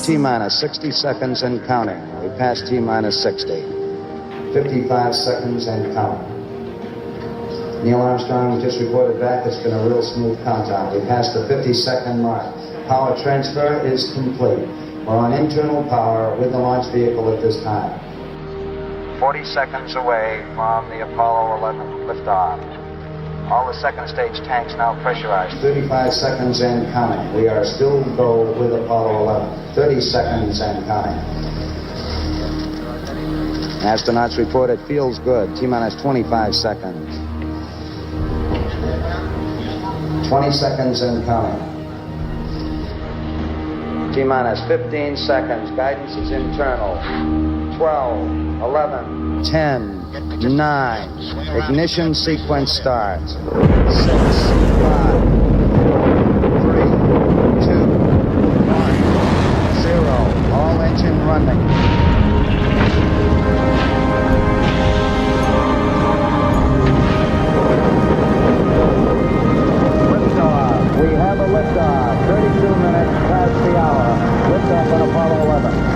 T-minus 60 seconds and counting. We passed T-minus 60. 55 seconds and counting. Neil Armstrong just reported back. It's been a real smooth countdown. We passed the 50-second mark. Power transfer is complete. We're on internal power with the launch vehicle at this time. 40 seconds away from the Apollo 11 liftoff. All the second stage tanks now pressurized. 35 seconds and counting. We are still go with Apollo 11. 30 seconds and counting. Astronauts report it feels good. T-minus 25 seconds. 20 seconds and counting. T-minus 15 seconds. Guidance is internal. 12, 11, 10, 9. Ignition sequence starts. 6, 5, 3, 2, 1, 0. All engine running. Liftoff. We have a liftoff. 32 minutes past the hour. Liftoff on Apollo 11.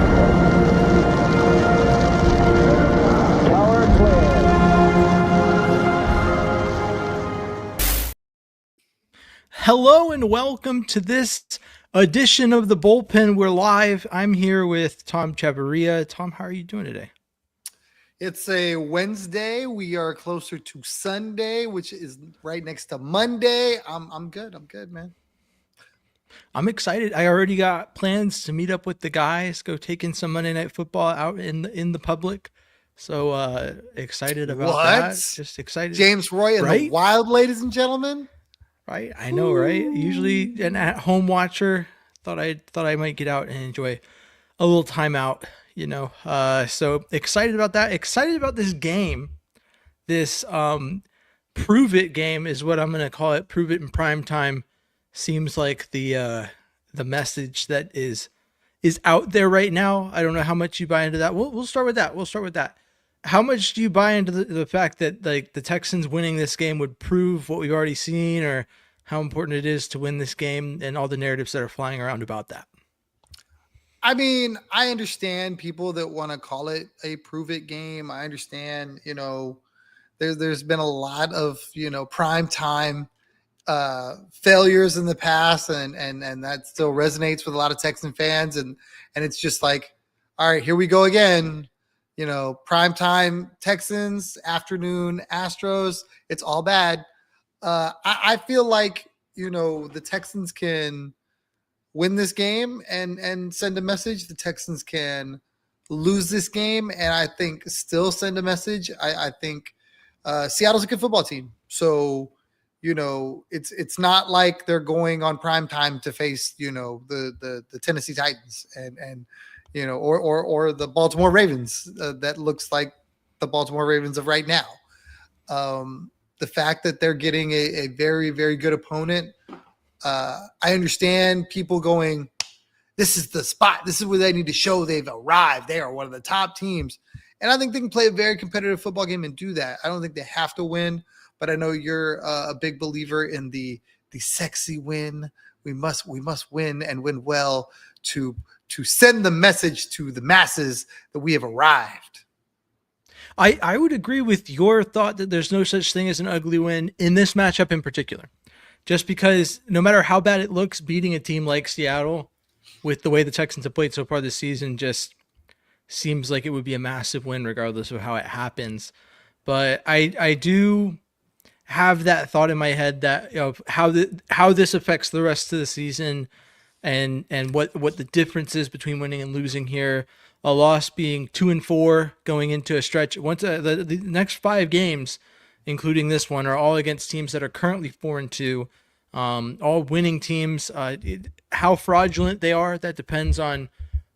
Hello and welcome to this edition of the Bullpen. We're live. I'm here with Tom Chavarria. Tom, how are you doing today? It's a Wednesday. We are closer to Sunday, which is right next to Monday. I'm good. I'm good, man. I'm excited. I already got plans to meet up with the guys, go take in some Monday Night Football out in the public. So excited about that. Just excited. James Roy and the Wild, ladies and gentlemen. Right, I know, right? Usually an at-home watcher. Thought I might get out and enjoy a little time out, you know. So excited about that. Excited about this game. This Prove It game is what I'm going to call it. Prove It in Primetime seems like the message that is out there right now. I don't know how much you buy into that. We'll start with that. How much do you buy into the fact that like the Texans winning this game would prove what we've already seen, or how important it is to win this game and all the narratives that are flying around about that? I mean, I understand people that want to call it a prove it game. I understand, you know, there's been a lot of, you know, prime time failures in the past, and that still resonates with a lot of Texan fans. And it's just like, all right, here we go again. You know, primetime Texans, afternoon Astros, it's all bad. I feel like, you know, the Texans can win this game and send a message. The Texans can lose this game and I think still send a message. I think Seattle's a good football team. So, you know, it's not like they're going on primetime to face, you know, the Tennessee Titans and you know, or the Baltimore Ravens. That looks like the Baltimore Ravens of right now. The fact that they're getting a very, very good opponent. I understand people going, this is the spot. This is where they need to show they've arrived. They are one of the top teams. And I think they can play a very competitive football game and do that. I don't think they have to win, but I know you're a big believer in the sexy win. We must win and win well to send the message to the masses that we have arrived. I would agree with your thought that there's no such thing as an ugly win in this matchup in particular, just because no matter how bad it looks, beating a team like Seattle with the way the Texans have played so far this season just seems like it would be a massive win regardless of how it happens. But I do have that thought in my head that, you know, how this affects the rest of the season and what the difference is between winning and losing here. A loss being 2-4 going into a stretch. Once the next 5 games, including this one, are all against teams that are currently 4-2, all winning teams. How fraudulent they are, that depends on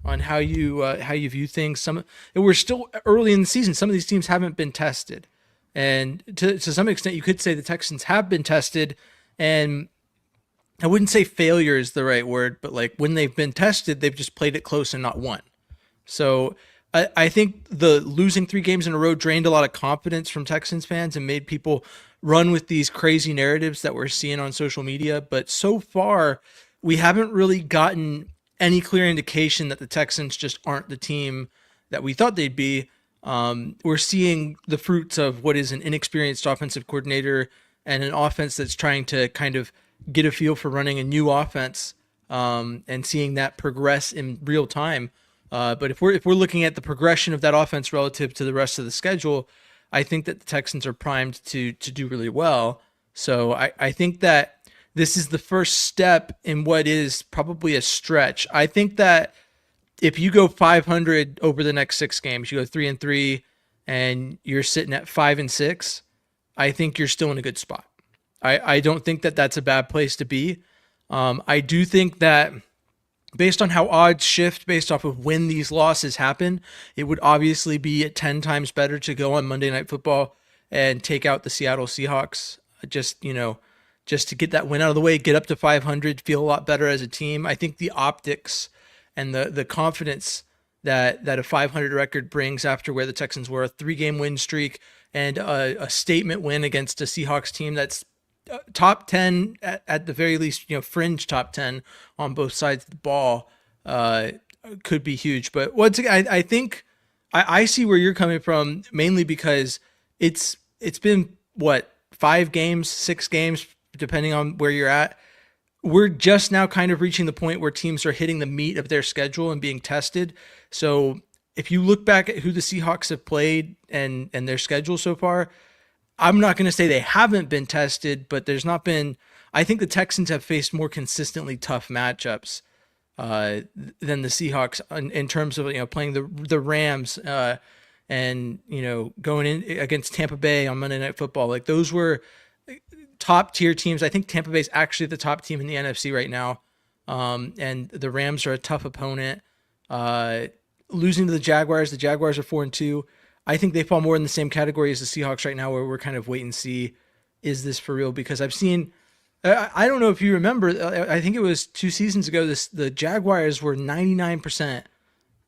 how you view things. We're still early in the season. Some of these teams haven't been tested, and to some extent, you could say the Texans have been tested. And I wouldn't say failure is the right word, but like when they've been tested, they've just played it close and not won. So I think the losing 3 games in a row drained a lot of confidence from Texans fans and made people run with these crazy narratives that we're seeing on social media. But so far, we haven't really gotten any clear indication that the Texans just aren't the team that we thought they'd be. We're seeing the fruits of what is an inexperienced offensive coordinator and an offense that's trying to kind of get a feel for running a new offense, and seeing that progress in real time. But if we're looking at the progression of that offense relative to the rest of the schedule, I think that the Texans are primed to do really well. So I think that this is the first step in what is probably a stretch. I think that if you go 500 over the next 6 games, you go 3-3, and you're sitting at 5-6, I think you're still in a good spot. I don't think that that's a bad place to be. I do think that based on how odds shift based off of when these losses happen, it would obviously be at 10 times better to go on Monday Night Football and take out the Seattle Seahawks. Just to get that win out of the way, get up to 500, feel a lot better as a team. I think the optics and the confidence that a 500 record brings after where the Texans were, a 3-game win streak and a statement win against a Seahawks team that's top 10 at the very least, fringe top 10 on both sides of the ball, could be huge. But once again, I think I see where you're coming from, mainly because it's been 5 games, 6 games, depending on where you're at. We're just now kind of reaching the point where teams are hitting the meat of their schedule and being tested. So if you look back at who the Seahawks have played and their schedule so far, I'm not going to say they haven't been tested, but there's not been. I think the Texans have faced more consistently tough matchups than the Seahawks in terms of playing the Rams and going in against Tampa Bay on Monday Night Football. Like, those were top tier teams. I think Tampa Bay is actually the top team in the NFC right now, and the Rams are a tough opponent. Losing to the Jaguars are 4-2. I think they fall more in the same category as the Seahawks right now, where we're kind of wait and see, is this for real? Because I've seen, I don't know if you remember, I think it was 2 seasons ago, the Jaguars were 99%.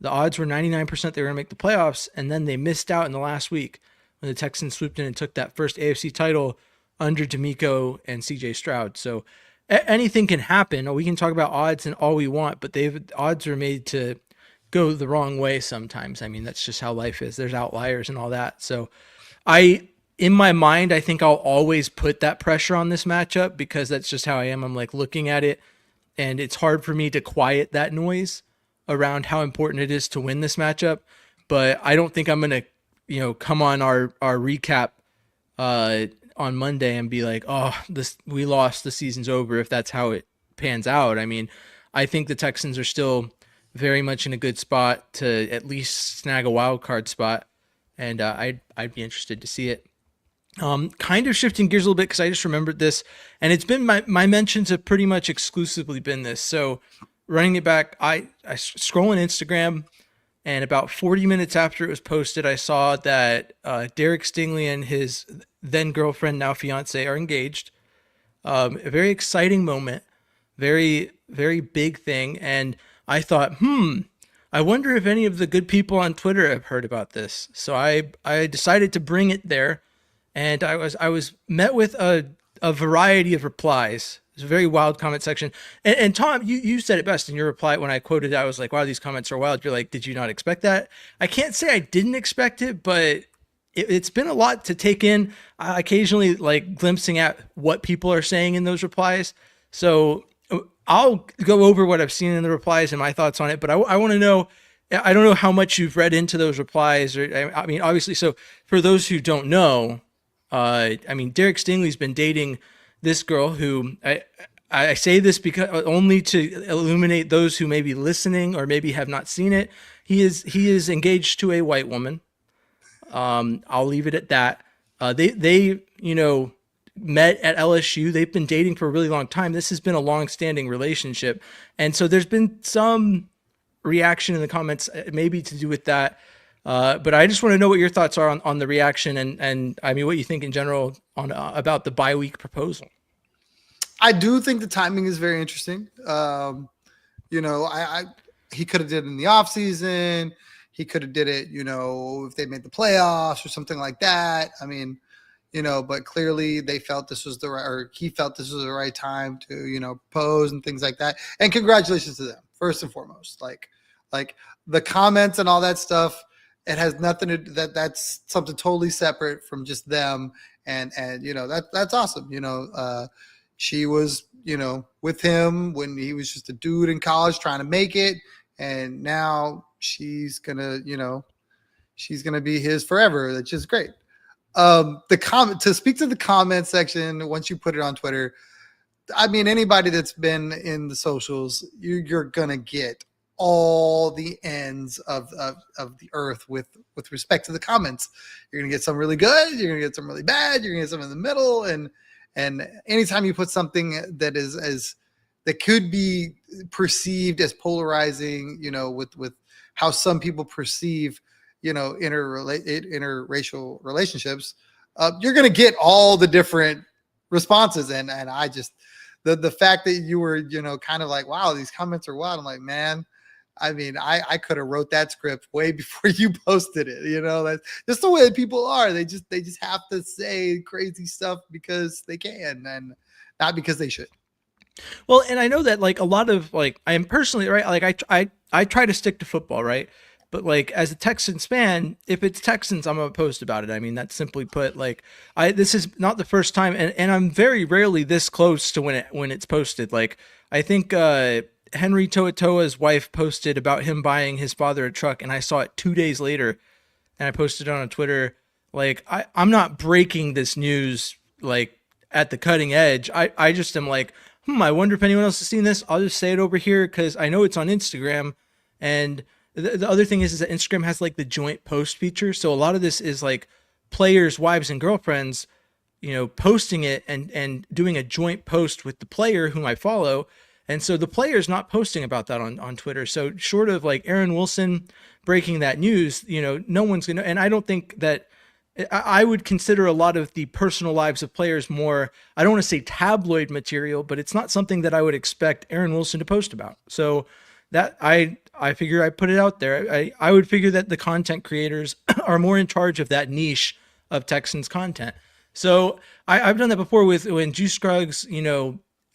The odds were 99% they were going to make the playoffs, and then they missed out in the last week when the Texans swooped in and took that first AFC title under D'Amico and CJ Stroud. So anything can happen. We can talk about odds and all we want, but odds are made to go the wrong way sometimes. I mean, that's just how life is. There's outliers and all that. So in my mind, I think I'll always put that pressure on this matchup because that's just how I am. I'm like looking at it, and it's hard for me to quiet that noise around how important it is to win this matchup. But I don't think I'm going to, come on our recap on Monday and be like, oh, we lost, the season's over, if that's how it pans out. I mean, I think the Texans are still very much in a good spot to at least snag a wild card spot, and I'd be interested to see it. Kind of shifting gears a little bit because I just remembered this, and it's been my mentions have pretty much exclusively been this. So running it back, I scroll on Instagram, and about 40 minutes after it was posted, I saw that Derek Stingley and his then girlfriend, now fiance, are engaged. A very exciting moment, very, very big thing, and I thought, I wonder if any of the good people on Twitter have heard about this. So I decided to bring it there, and I was met with a variety of replies. It's a very wild comment section. And Tom, you said it best in your reply when I quoted it. I was like, wow, these comments are wild. You're like, did you not expect that? I can't say I didn't expect it, but it's been a lot to take in. Occasionally, like, glimpsing at what people are saying in those replies. So I'll go over what I've seen in the replies and my thoughts on it, but I want to know, I don't know how much you've read into those replies. I mean, obviously, so for those who don't know, Derek Stingley's been dating this girl who, I say this because only to illuminate those who may be listening or maybe have not seen it. He is engaged to a white woman. I'll leave it at that. They met at LSU. They've been dating for a really long time. This has been a long-standing relationship. And so there's been some reaction in the comments, maybe to do with that. But I just want to know what your thoughts are on the reaction and I mean, what you think in general on about the bye-week proposal. I do think the timing is very interesting. He could have did it in the offseason. He could have did it, if they made the playoffs or something like that. I mean, but clearly they felt this was he felt this was the right time to, propose and things like that. And congratulations to them first and foremost. Like the comments and all that stuff, it has nothing to that's something totally separate from just them. And that's awesome. She was, with him when he was just a dude in college trying to make it. And now she's gonna be his forever. That's just great. To speak to the comment section, once you put it on Twitter, I mean, anybody that's been in the socials, you're gonna get all the ends of the earth with respect to the comments. You're gonna get some really good, you're gonna get some really bad, you're gonna get some in the middle, and anytime you put something that could be perceived as polarizing, with how some people perceive, interracial relationships, you're gonna get all the different responses. And I just the fact that you were, kind of like, wow, these comments are wild. I'm like, man, I mean, I could have wrote that script way before you posted it. That's just the way that people are. They just have to say crazy stuff because they can, and not because they should. Well, and I know that like a lot of like, I am personally, right, like I try to stick to football, right? But like as a Texans fan, if it's Texans, I'm gonna post about it. I mean, that's simply put. Like this is not the first time, and I'm very rarely this close to when it's posted. Like I think Henry To'oto'o's wife posted about him buying his father a truck, and I saw it 2 days later, and I posted it on Twitter. Like I'm not breaking this news like at the cutting edge. I just am like, I wonder if anyone else has seen this. I'll just say it over here because I know it's on Instagram. And the other thing is that Instagram has like the joint post feature. So a lot of this is like players' wives and girlfriends, posting it and doing a joint post with the player whom I follow. And so the player's not posting about that on Twitter. So short of like Aaron Wilson breaking that news, no one's going to, and I don't think that, I would consider a lot of the personal lives of players more, I don't want to say tabloid material, but it's not something that I would expect Aaron Wilson to post about. So that I figure I put it out there. I would figure that the content creators are more in charge of that niche of Texans content. So I've done that before when Juice Scruggs,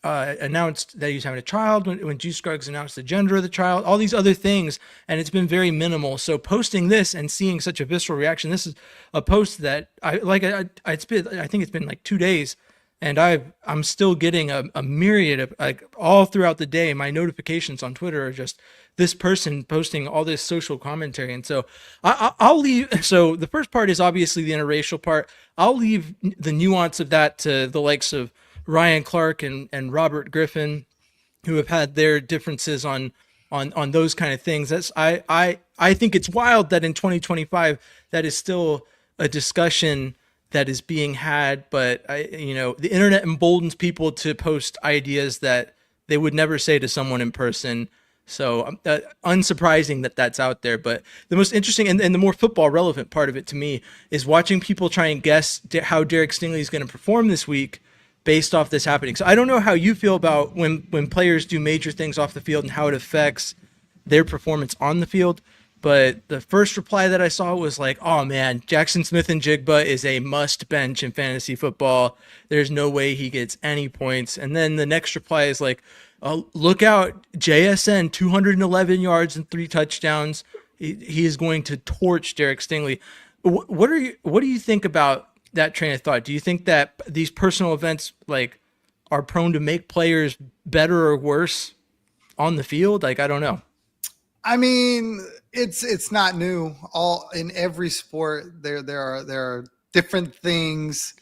announced that he was having a child, when Juice Scruggs announced the gender of the child, all these other things, and it's been very minimal. So posting this and seeing such a visceral reaction, this is a post that I think it's been like 2 days, and I'm still getting a myriad of, like, all throughout the day. My notifications on Twitter are just this person posting all this social commentary. And so I'll leave. So the first part is obviously the interracial part. I'll leave the nuance of that to the likes of Ryan Clark and Robert Griffin, who have had their differences on those kind of things. I think it's wild that in 2025 that is still a discussion that is being had, but the internet emboldens people to post ideas that they would never say to someone in person. So unsurprising that that's out there. But the most interesting and the more football relevant part of it to me is watching people try and guess how Derek Stingley is going to perform this week based off this happening. So I don't know how you feel about when players do major things off the field and how it affects their performance on the field. But the first reply that I saw was like, oh man, Jackson Smith-Njigba is a must bench in fantasy football. There's no way he gets any points. And then the next reply is like, oh, look out, JSN, 211 yards and 3 touchdowns. He is going to torch Derek Stingley. What do you think about that train of thought? Do you think that these personal events like are prone to make players better or worse on the field? Like, I don't know. I mean, it's not new. All in every sport, there are different things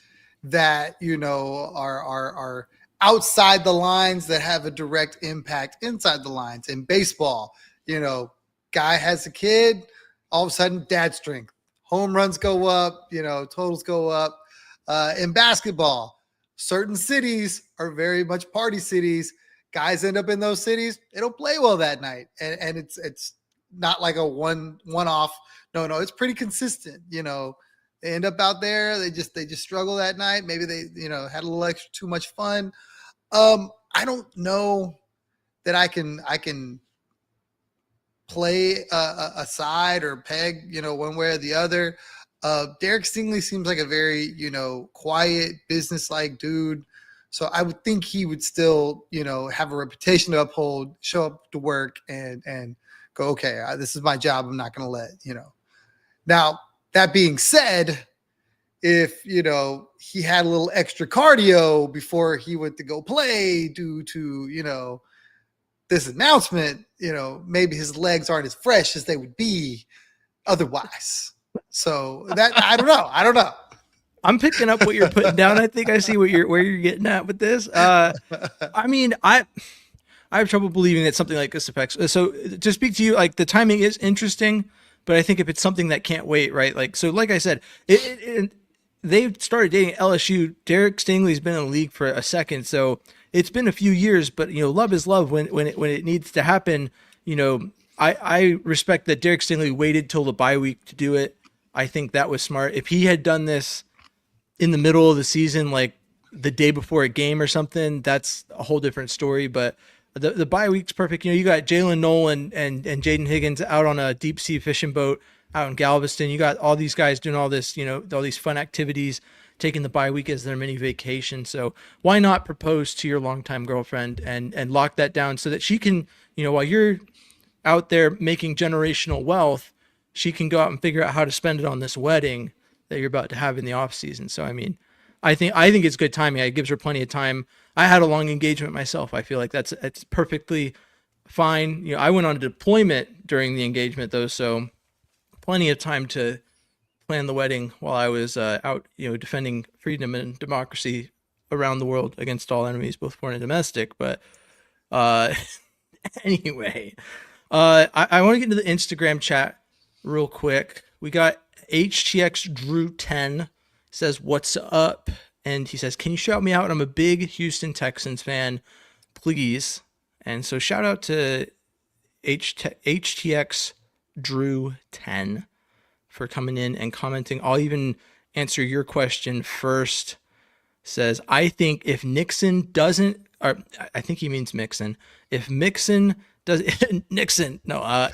that are outside the lines that have a direct impact inside the lines. In baseball, guy has a kid, all of a sudden dad strength. Home runs go up, totals go up. In basketball, certain cities are very much party cities. Guys end up in those cities, they don't play well that night. And it's not like a one-off. No, it's pretty consistent. They end up out there, they just struggle that night. Maybe they, had a little extra too much fun. I don't know that I can play a side or peg, one way or the other. Derek Stingley seems like a very, quiet, business-like dude So I would think he would still, have a reputation to uphold, show up to work and go, okay, this is my job. I'm not going to let. Now, that being said, if, he had a little extra cardio before he went to go play due to, this announcement, maybe his legs aren't as fresh as they would be otherwise. So that, I don't know. I'm picking up what you're putting down. I think I see where you're getting at with this. I mean, I have trouble believing that something like this affects. So to speak to you, like the timing is interesting, but I think if it's something that can't wait, right? Like, so like I said, they started dating LSU. Derek Stingley's been in the league for a second. So it's been a few years, but love is love when it needs to happen. I respect that Derek Stingley waited till the bye week to do it. I think that was smart. If he had done this in the middle of the season, like the day before a game or something, that's a whole different story. But the bye week's perfect. You got Jalen Nolan and Jaden Higgins out on a deep sea fishing boat out in Galveston. You got all these guys doing all this, all these fun activities, taking the bye week as their mini vacation. So why not propose to your longtime girlfriend and lock that down so that she can, while you're out there making generational wealth, she can go out and figure out how to spend it on this wedding that you're about to have in the off season. So, I mean, I think it's good timing. It gives her plenty of time. I had a long engagement myself. I feel like it's perfectly fine. I went on a deployment during the engagement though, so plenty of time to plan the wedding while I was out, defending freedom and democracy around the world against all enemies, both foreign and domestic. But anyway, I want to get into the Instagram chat real quick. We got HTX Drew 10 says, "What's up?" And he says, "Can you shout me out? I'm a big Houston Texans fan, please." And so shout out to HTX Drew 10 for coming in and commenting. I'll even answer your question first. Says, "I think if Nixon doesn't," or I think he means Mixon. If Mixon does Nixon, no,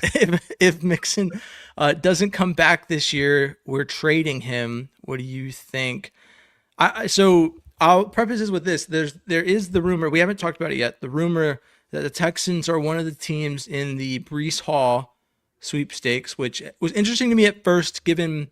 if Mixon doesn't come back this year, we're trading him. What do you think? So I'll preface this with this. There is the rumor, we haven't talked about it yet, the rumor that the Texans are one of the teams in the Breece Hall sweepstakes, which was interesting to me at first, given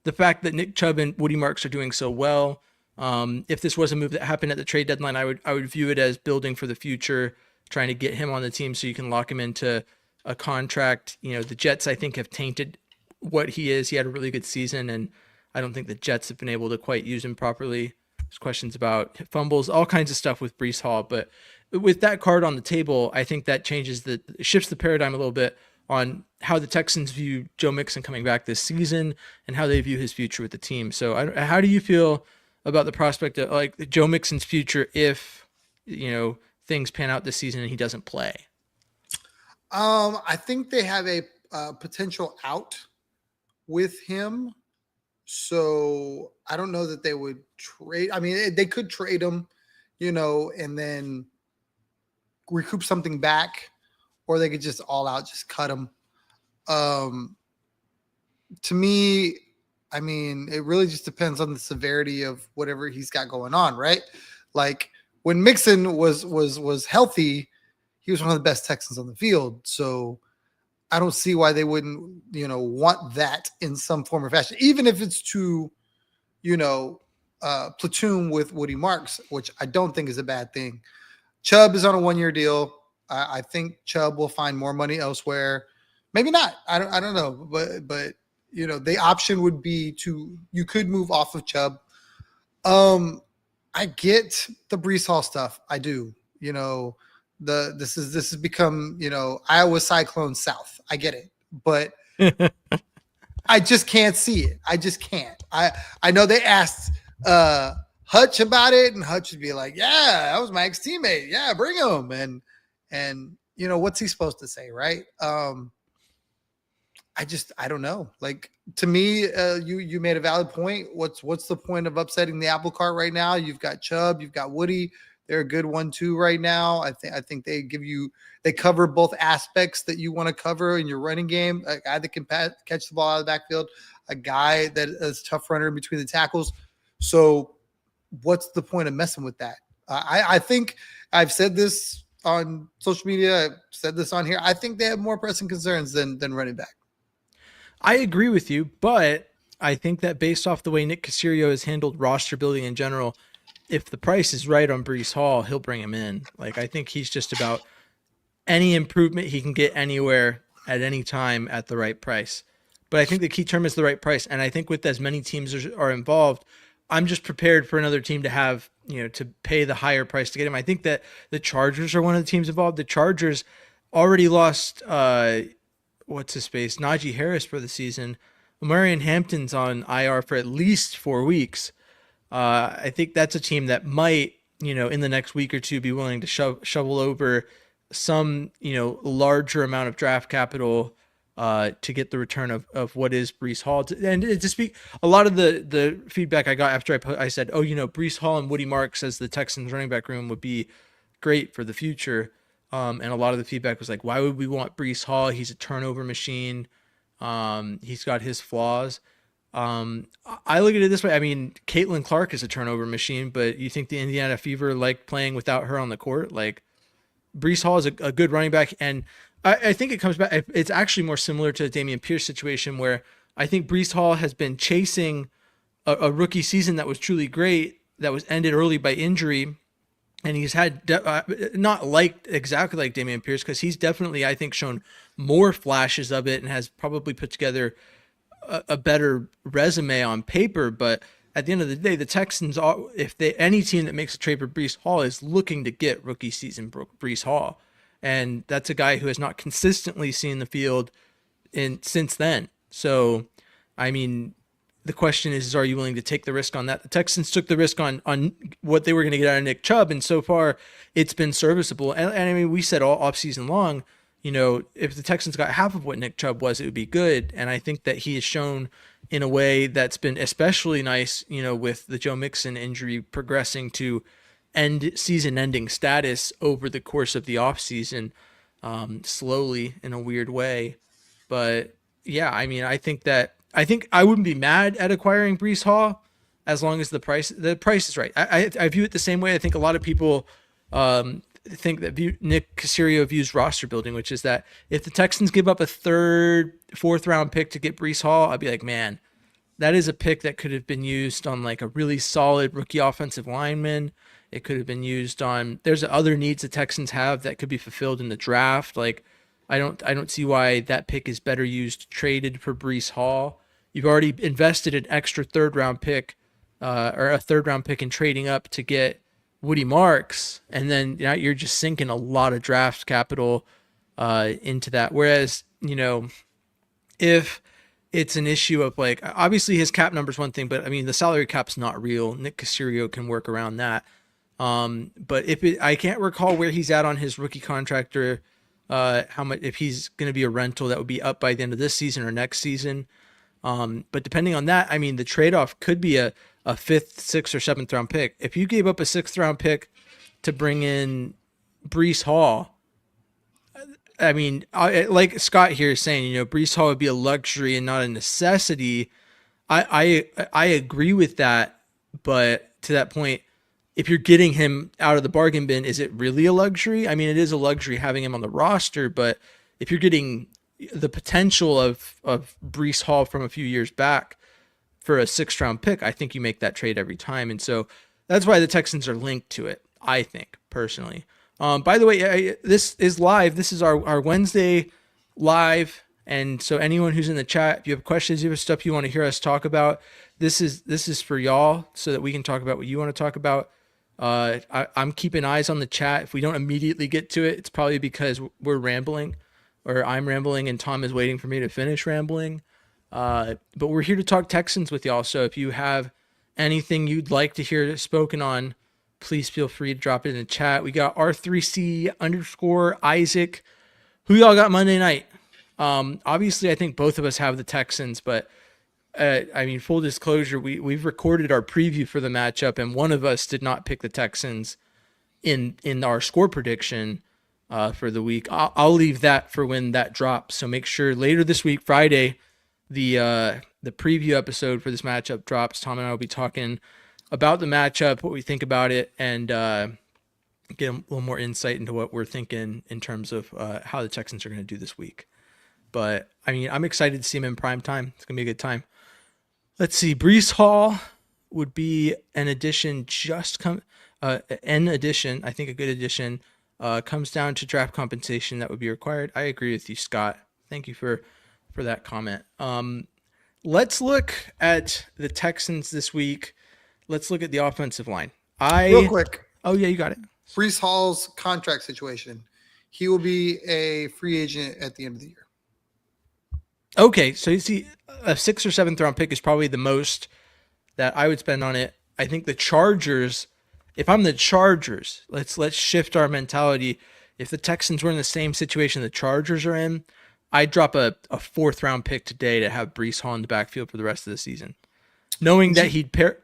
the fact that Nick Chubb and Woody Marks are doing so well. If this was a move that happened at the trade deadline, I would view it as building for the future, trying to get him on the team so you can lock him into a contract. The Jets, I think, have tainted what he is. He had a really good season, and I don't think the Jets have been able to quite use him properly. There's questions about fumbles, all kinds of stuff with Breece Hall. But with that card on the table, I think that shifts the paradigm a little bit on how the Texans view Joe Mixon coming back this season and how they view his future with the team. So how do you feel about the prospect of like Joe Mixon's future if, things pan out this season and he doesn't play? I think they have a potential out with him. So I don't know that they would trade. I mean, they could trade him, and then recoup something back, or they could just all out just cut him. To me, I mean, it really just depends on the severity of whatever he's got going on, right? Like when Mixon was healthy, he was one of the best Texans on the field. So I don't see why they wouldn't, want that in some form or fashion, even if it's to, platoon with Woody Marks, which I don't think is a bad thing. Chubb is on a 1-year deal. I think Chubb will find more money elsewhere. Maybe not. I don't know. But the option would be you could move off of Chubb. I get the Breece Hall stuff. I do. This has become, Iowa Cyclone South. I get it. But I just can't see it. I just can't. I know they asked Hutch about it, and Hutch would be like, "Yeah, that was my ex-teammate. Yeah, bring him." And what's he supposed to say, right? I don't know. Like, to me, you made a valid point. What's the point of upsetting the apple cart right now? You've got Chubb, you've got Woody. They're a good 1-2 right now. I think they cover both aspects that you want to cover in your running game. A guy that can catch the ball out of the backfield, a guy that is a tough runner in between the tackles. So what's the point of messing with that? I think I've said this on social media. I've said this on here. I think they have more pressing concerns than running back. I agree with you, but I think that based off the way Nick Caserio has handled roster building in general, if the price is right on Brees Hall, he'll bring him in. Like, I think he's just about any improvement he can get anywhere at any time at the right price. But I think the key term is the right price. And I think with as many teams are involved, I'm just prepared for another team to have, to pay the higher price to get him. I think that the Chargers are one of the teams involved. The Chargers already lost, what's his face, Najee Harris for the season. Marion Hampton's on IR for at least 4 weeks. I think that's a team that might, in the next week or two, be willing to shovel over some, larger amount of draft capital to get the return of what is Brees Hall. And to speak, a lot of the feedback I got after I said, Brees Hall and Woody Marks as the Texans running back room would be great for the future. And a lot of the feedback was like, why would we want Brees Hall? He's a turnover machine. He's got his flaws. I look at it this way. I mean, Caitlin Clark is a turnover machine, but you think the Indiana Fever like playing without her on the court? Like, Brees Hall is a good running back, and I think it comes back. It's actually more similar to the Dameon Pierce situation, where I think Brees Hall has been chasing a rookie season that was truly great, that was ended early by injury, and he's had not like exactly like Dameon Pierce, because he's definitely, I think, shown more flashes of it and has probably put together a better resume on paper. But at the end of the day, the Texans, any team that makes a trade for Brees Hall is looking to get rookie season Brees Hall. And that's a guy who has not consistently seen the field since then. So, I mean, the question is, are you willing to take the risk on that? The Texans took the risk on what they were going to get out of Nick Chubb, and so far it's been serviceable. And I mean, we said all offseason long, if the Texans got half of what Nick Chubb was, it would be good. And I think that he has shown in a way that's been especially nice, with the Joe Mixon injury progressing to season-ending status over the course of the offseason, slowly in a weird way. But yeah, I mean, I think I wouldn't be mad at acquiring Brees Hall as long as the price is right. I view it the same way. I think a lot of people think that Nick Caserio views roster building, which is that if the Texans give up a third, fourth round pick to get Brees Hall, I'd be like, man, that is a pick that could have been used on like a really solid rookie offensive lineman. It could have been used on, there's other needs the Texans have that could be fulfilled in the draft. Like, I don't see why that pick is better used traded for Brees Hall. You've already invested an extra third round pick or a third round pick in trading up to get Woody Marks, and then now you're just sinking a lot of draft capital into that. Whereas, if it's an issue of like, obviously his cap number is one thing, but I mean, the salary cap's not real. Nick Caserio can work around that. But I can't recall where he's at on his rookie contract or how much, if he's going to be a rental that would be up by the end of this season or next season. But depending on that, I mean, the trade-off could be a fifth, sixth, or seventh round pick. If you gave up a sixth round pick to bring in Brees Hall, I mean, like Scott here is saying, Brees Hall would be a luxury and not a necessity. I agree with that, but to that point, if you're getting him out of the bargain bin, is it really a luxury? I mean, it is a luxury having him on the roster, but if you're getting the potential of Brees Hall from a few years back for a sixth round pick, I think you make that trade every time. And so that's why the Texans are linked to it, I think, personally. By the way, this is live. This is our Wednesday live. And so anyone who's in the chat, if you have questions, you have stuff you want to hear us talk about, this is for y'all so that we can talk about what you want to talk about. I'm keeping eyes on the chat. If we don't immediately get to it, it's probably because we're rambling, or I'm rambling and Tom is waiting for me to finish rambling. But we're here to talk Texans with y'all. So if you have anything you'd like to hear spoken on, please feel free to drop it in the chat. We got R3C_Isaac. Who y'all got Monday night? Obviously, I think both of us have the Texans, but I mean, full disclosure, we've recorded our preview for the matchup, and one of us did not pick the Texans in our score prediction for the week. I'll leave that for when that drops. So make sure later this week, Friday, the preview episode for this matchup drops. Tom and I will be talking about the matchup, what we think about it, and get a little more insight into what we're thinking in terms of how the Texans are going to do this week. But I mean, I'm excited to see him in prime time. It's going to be a good time. Let's see. Breece Hall would be an addition. An addition. I think a good addition. Comes down to draft compensation that would be required. I agree with you, Scott. Thank you for that comment. Let's look at the Texans this week. Let's look at the offensive line. Real quick. Oh yeah, you got it. Breece Hall's contract situation. He will be a free agent at the end of the year. Okay, so you see, a 6th or 7th round pick is probably the most that I would spend on it. I think the Chargers, if I'm the Chargers, let's shift our mentality. If the Texans were in the same situation the Chargers are in, I'd drop a 4th round pick today to have Breece Hall in the backfield for the rest of the season. Knowing that he'd pair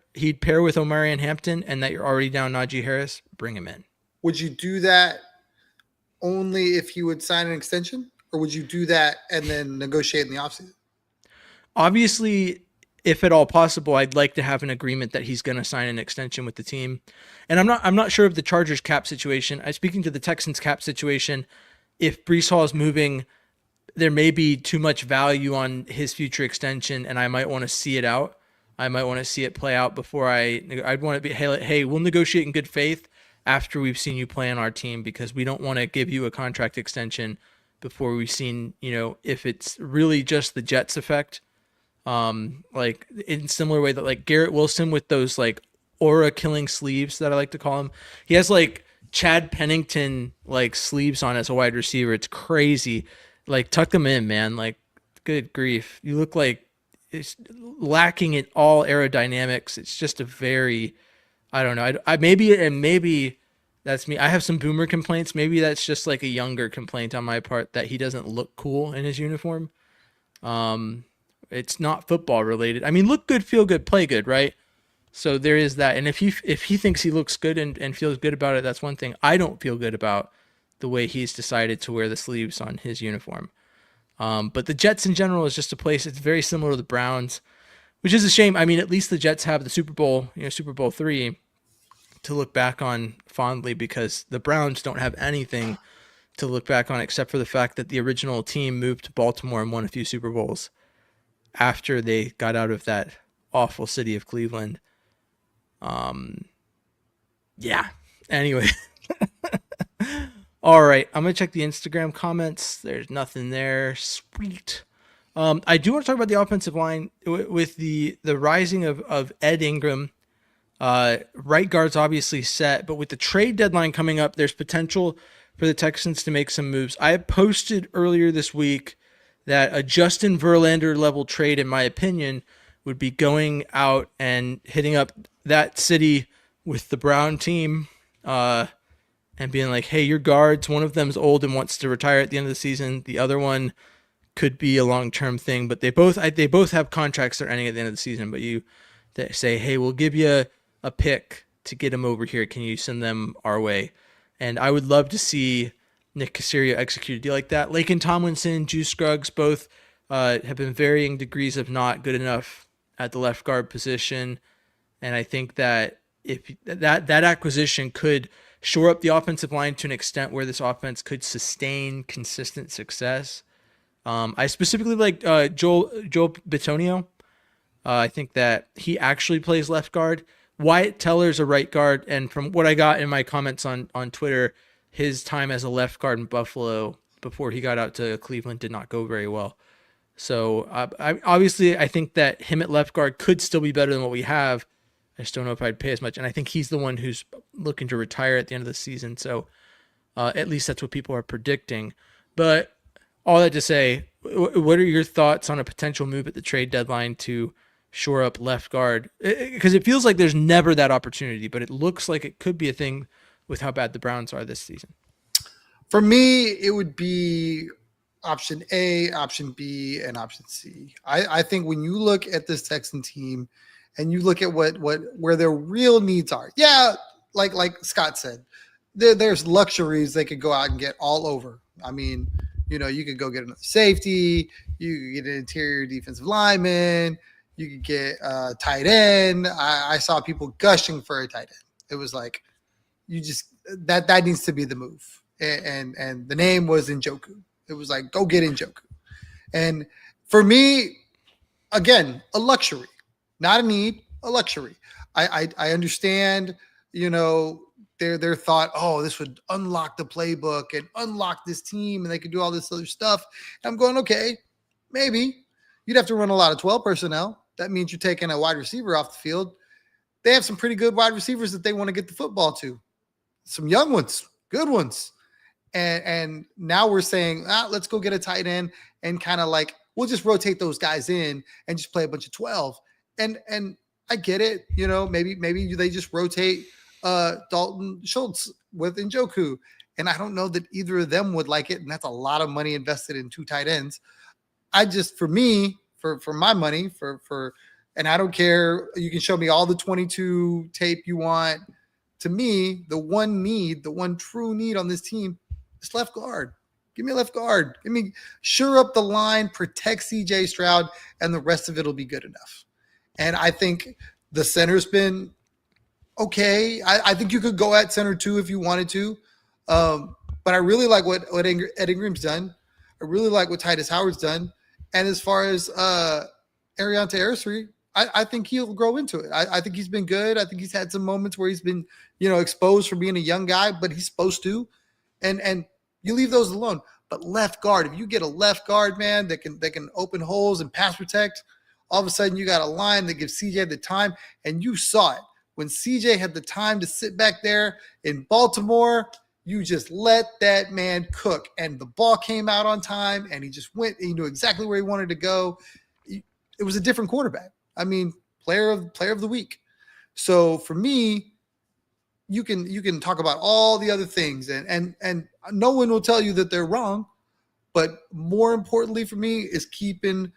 with Omarion Hampton and that you're already down Najee Harris, bring him in. Would you do that only if he would sign an extension? Or would you do that and then negotiate in the offseason? Obviously, if at all possible, I'd like to have an agreement that he's going to sign an extension with the team. And I'm not sure of the Chargers cap situation. I'm speaking to the Texans cap situation. If Breece Hall is moving, there may be too much value on his future extension, and I might want to see it out. I might want to see it play out before I'd want to be, hey, we'll negotiate in good faith after we've seen you play on our team, because we don't want to give you a contract extension before we've seen, if it's really just the Jets effect. Like in similar way that like Garrett Wilson with those like aura killing sleeves that I like to call him. He has like Chad Pennington like sleeves on as a wide receiver. It's crazy. Like tuck them in, man. Like good grief. You look like it's lacking in all aerodynamics. It's just a very, I don't know. I maybe that's me. I have some boomer complaints. Maybe that's just like a younger complaint on my part that he doesn't look cool in his uniform. It's not football related. I mean, look good, feel good, play good, right? So there is that. And if he thinks he looks good and feels good about it, that's one thing. I don't feel good about the way he's decided to wear the sleeves on his uniform. But the Jets in general is just a place. It's very similar to the Browns, which is a shame. I mean, at least the Jets have the Super Bowl, Super Bowl III to look back on fondly, because the Browns don't have anything to look back on except for the fact that the original team moved to Baltimore and won a few Super Bowls after they got out of that awful city of Cleveland. Yeah. Anyway. All right. I'm going to check the Instagram comments. There's nothing there. Sweet. I do want to talk about the offensive line with the rising of Ed Ingram. Right guard's obviously set, but with the trade deadline coming up, there's potential for the Texans to make some moves. I posted earlier this week that a Justin Verlander level trade, in my opinion, would be going out and hitting up that city with the Brown team and being like, hey, your guards, one of them's old and wants to retire at the end of the season. The other one could be a long-term thing, but they both have contracts that are ending at the end of the season. But they say, hey, we'll give you a pick to get them over here. Can you send them our way? And I would love to see Nick Caserio execute a deal like that. Laken Tomlinson, Juice Scruggs, both have been varying degrees of not good enough at the left guard position. And I think that if that acquisition could shore up the offensive line to an extent where this offense could sustain consistent success. I specifically like Joel Bitonio. I think that he actually plays left guard. Wyatt Teller's a right guard, and from what I got in my comments on Twitter, his time as a left guard in Buffalo before he got out to Cleveland did not go very well. So I think that him at left guard could still be better than what we have. I just don't know if I'd pay as much, and I think he's the one who's looking to retire at the end of the season. So at least that's what people are predicting. But all that to say, what are your thoughts on a potential move at the trade deadline to shore up left guard? Because it feels like there's never that opportunity, but it looks like it could be a thing with how bad the Browns are this season. For me, it would be option A, option B, and option C. I think when you look at this Texan team and you look at where their real needs are, yeah, like Scott said, there's luxuries they could go out and get all over. I mean, you could go get another safety, you could get an interior defensive lineman, You could get a tight end. I saw people gushing for a tight end. It was like, you just that needs to be the move. And the name was Njoku. It was like, go get Njoku. And for me, again, a luxury, not a need, a luxury. I understand, their thought, oh, this would unlock the playbook and unlock this team and they could do all this other stuff. And I'm going, okay, maybe. You'd have to run a lot of 12 personnel. That means you're taking a wide receiver off the field. They have some pretty good wide receivers that they want to get the football to. Some young ones, good ones. And now we're saying, let's go get a tight end and kind of like, we'll just rotate those guys in and just play a bunch of 12. And I get it. Maybe they just rotate Dalton Schultz with Njoku. And I don't know that either of them would like it. And that's a lot of money invested in 2 tight ends. For my money, and I don't care. You can show me all the 22 tape you want. To me, the one true need on this team is left guard. Give me a left guard. Shore up the line, protect CJ Stroud, and the rest of it will be good enough. And I think the center's been okay. I think you could go at center too if you wanted to. But I really like what Ed Ingram's done. I really like what Titus Howard's done. And as far as Ariante Aristide, I think he'll grow into it. I think he's been good. I think he's had some moments where he's been, exposed for being a young guy, but he's supposed to. And you leave those alone. But left guard, if you get a left guard, man, that can open holes and pass protect, all of a sudden you got a line that gives CJ the time. And you saw it. When CJ had the time to sit back there in Baltimore, you just let that man cook. And the ball came out on time, and he just went. He knew exactly where he wanted to go. It was a different quarterback. Player of the week. So for me, you can talk about all the other things, and no one will tell you that they're wrong. But more importantly for me is keeping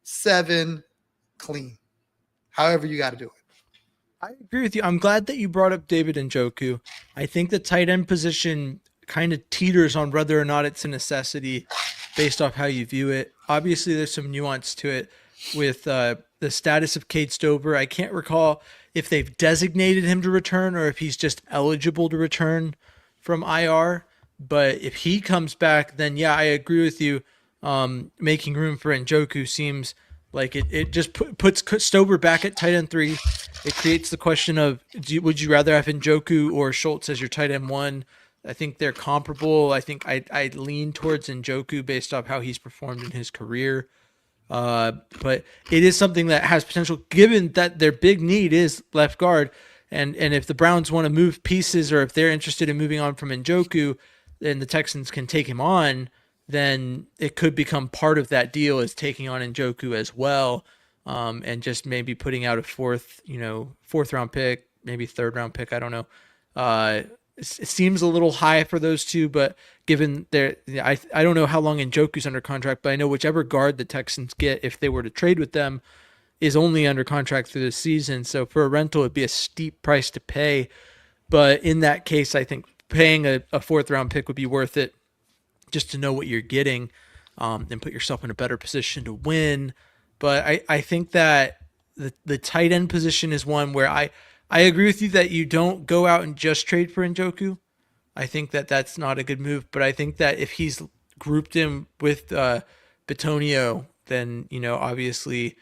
7 clean. However you got to do it. I agree with you. I'm glad that you brought up David Njoku. I think the tight end position kind of teeters on whether or not it's a necessity based off how you view it. Obviously, there's some nuance to it with the status of Cade Stover. I can't recall if they've designated him to return or if he's just eligible to return from IR. But if he comes back, then yeah, I agree with you. Making room for Njoku seems like it just puts Stover back at tight end 3. It creates the question of, would you rather have Njoku or Schultz as your tight end 1? I think they're comparable. I think I'd lean towards Njoku based off how he's performed in his career. But it is something that has potential given that their big need is left guard. And if the Browns want to move pieces or if they're interested in moving on from Njoku, then the Texans can take him on, then it could become part of that deal is taking on Njoku as well. And just maybe putting out a fourth round pick, maybe 3rd round pick. I don't know. It seems a little high for those two, but given I don't know how long Njoku's under contract, but I know whichever guard the Texans get, if they were to trade with them, is only under contract through the season. So for a rental, it'd be a steep price to pay. But in that case, I think paying a 4th round pick would be worth it just to know what you're getting, and put yourself in a better position to win. But I think that the tight end position is one where I agree with you that you don't go out and just trade for Njoku. I think that that's not a good move. But I think that if he's grouped in with Bitonio, then, obviously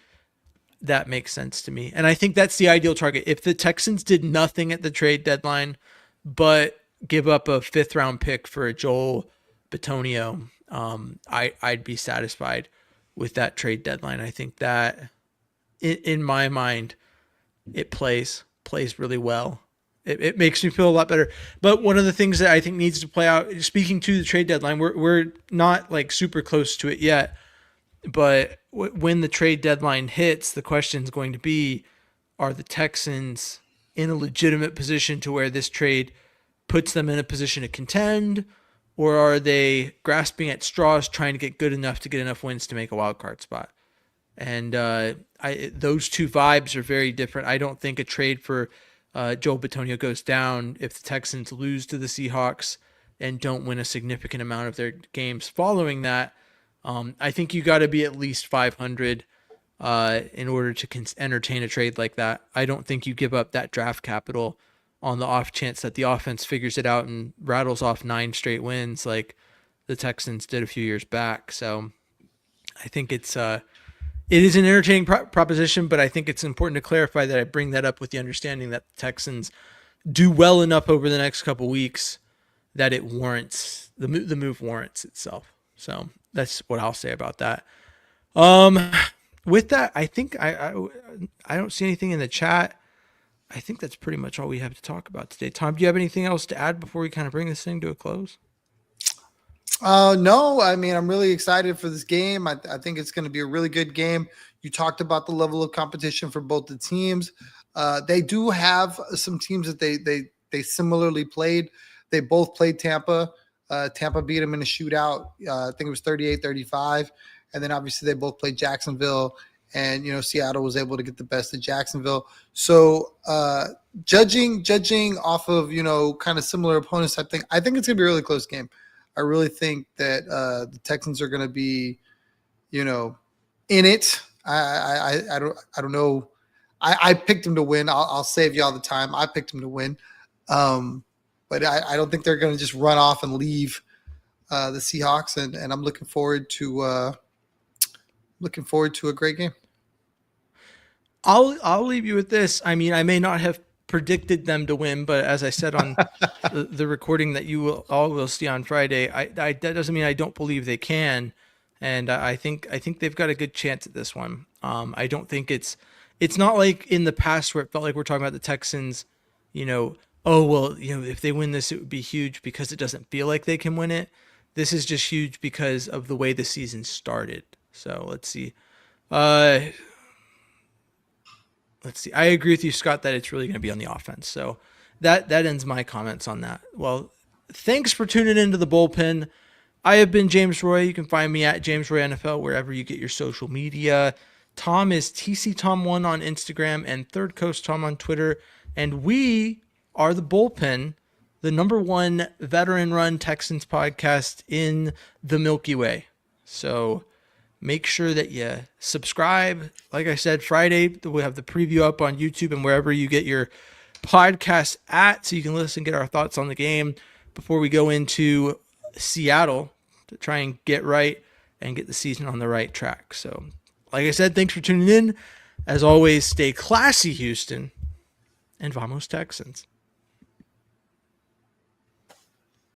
that makes sense to me. And I think that's the ideal target. If the Texans did nothing at the trade deadline, but give up a 5th round pick for a Joel Bitonio, I'd be satisfied with that trade deadline. I think that in my mind, it plays really well. It makes me feel a lot better. But one of the things that I think needs to play out, speaking to the trade deadline, we're not like super close to it yet, but when the trade deadline hits, the question is going to be, are the Texans in a legitimate position to where this trade puts them in a position to contend, or are they grasping at straws trying to get good enough to get enough wins to make a wild card spot? And those two vibes are very different. I don't think a trade for Joel Bitonio goes down if the Texans lose to the Seahawks and don't win a significant amount of their games following that. I think you got to be at least 500 in order to entertain a trade like that. I don't think you give up that draft capital on the off chance that the offense figures it out and rattles off 9 straight wins like the Texans did a few years back. So I think it is an entertaining proposition, but I think it's important to clarify that I bring that up with the understanding that the Texans do well enough over the next couple weeks that it warrants the move warrants itself. So that's what I'll say about that. With that, I think I don't see anything in the chat. I think that's pretty much all we have to talk about today. Tom, do you have anything else to add before we kind of bring this thing to a close? No, I mean, I'm really excited for this game. I think it's going to be a really good game. You talked about the level of competition for both the teams. They do have some teams that they similarly played. They both played Tampa. Tampa beat them in a shootout. I think it was 38-35. And then obviously they both played Jacksonville, and Seattle was able to get the best of Jacksonville. So judging off of kind of similar opponents, I think it's gonna be a really close game. I really think that the Texans are gonna be in it. I don't know. I picked them to win. I'll save you all the time. I picked them to win, but I don't think they're gonna just run off and leave the Seahawks, and I'm looking forward to a great game. I'll leave you with this. I mean, I may not have predicted them to win, but as I said on the recording that you all will see on Friday, that doesn't mean I don't believe they can. And I think they've got a good chance at this one. I don't think it's not like in the past where it felt like we're talking about the Texans, if they win this, it would be huge because it doesn't feel like they can win it. This is just huge because of the way the season started. So let's see. I agree with you, Scott, that it's really going to be on the offense. So that ends my comments on that. Well, thanks for tuning into the Bullpen. I have been James Roy. You can find me at James Roy NFL wherever you get your social media. Tom is TCTom1 on Instagram and Third Coast Tom on Twitter. And we are the Bullpen, the #1 veteran-run Texans podcast in the Milky Way. So make sure that you subscribe. Like I said, Friday, we'll have the preview up on YouTube and wherever you get your podcast at, so you can listen and get our thoughts on the game before we go into Seattle to try and get right and get the season on the right track. So, like I said, thanks for tuning in. As always, stay classy, Houston, and vamos Texans.